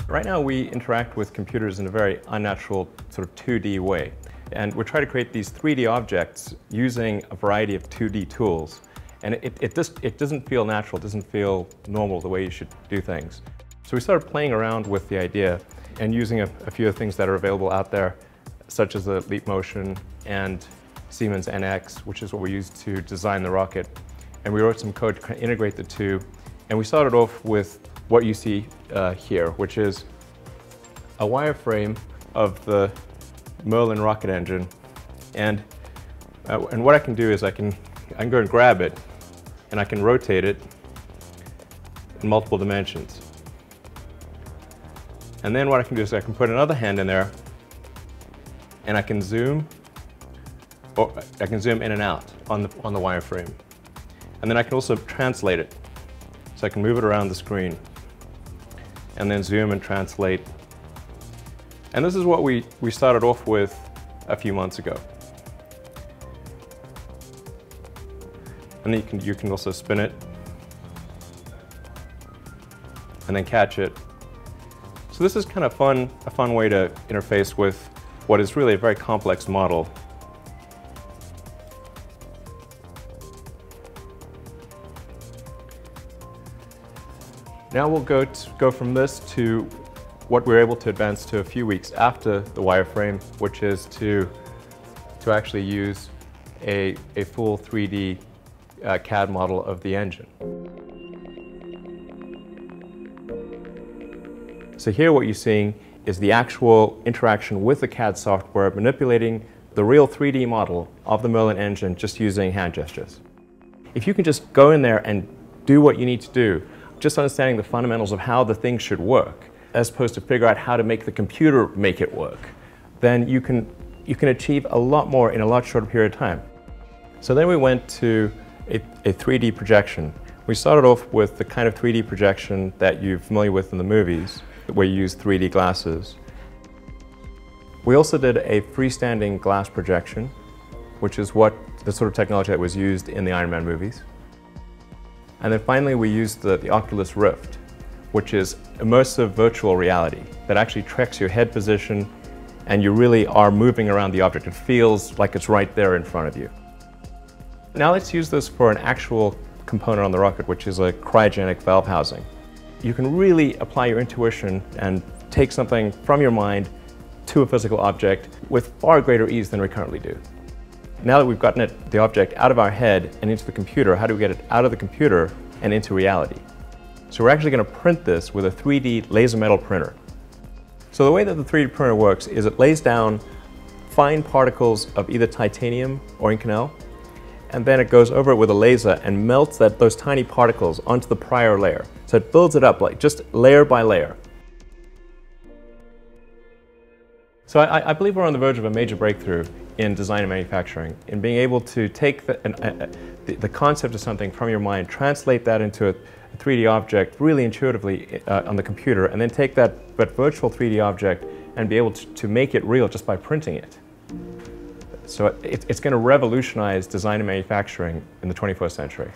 Right now we interact with computers in a very unnatural sort of 2D way. And we're trying to create these 3D objects using a variety of 2D tools. And it doesn't feel natural, it doesn't feel normal the way you should do things. So we started playing around with the idea and using a few of the things that are available out there, such as the Leap Motion and Siemens NX, which is what we used to design the rocket. And we wrote some code to integrate the two. And we started off with what you see here, which is a wireframe of the Merlin rocket engine. And what I can do is I can go and grab it, and I can rotate it in multiple dimensions. And then what I can do is I can put another hand in there, and I can zoom, or I can zoom in and out on the wireframe. And then I can also translate it. So I can move it around the screen, and then zoom and translate. And this is what we started off with a few months ago. And then you can also spin it, and then catch it. So this is kind of a fun way to interface with what is really a very complex model. Now we'll go from this to what we're able to advance to a few weeks after the wireframe, which is to actually use a full 3D CAD model of the engine. So here what you're seeing is the actual interaction with the CAD software manipulating the real 3D model of the Merlin engine just using hand gestures. If you can just go in there and do what you need to do, just understanding the fundamentals of how the thing should work, as opposed to figure out how to make the computer make it work, then you can achieve a lot more in a lot shorter period of time. So then we went to a 3D projection. We started off with the kind of 3D projection that you're familiar with in the movies, where you use 3D glasses. We also did a freestanding glass projection, which is the sort of technology that was used in the Iron Man movies. And then finally we used the Oculus Rift, which is immersive virtual reality that actually tracks your head position, and you really are moving around the object. It feels like it's right there in front of you. Now let's use this for an actual component on the rocket, which is a cryogenic valve housing. You can really apply your intuition and take something from your mind to a physical object with far greater ease than we currently do. Now that we've gotten the object out of our head and into the computer, how do we get it out of the computer and into reality? So we're actually going to print this with a 3D laser metal printer. So the way that the 3D printer works is it lays down fine particles of either titanium or Inconel, and then it goes over it with a laser and melts those tiny particles onto the prior layer. So it builds it up like just layer by layer. So I believe we're on the verge of a major breakthrough in design and manufacturing, in being able to take the concept of something from your mind, translate that into a 3D object really intuitively on the computer, and then take that virtual 3D object and be able to make it real just by printing it. So it's going to revolutionize design and manufacturing in the 21st century.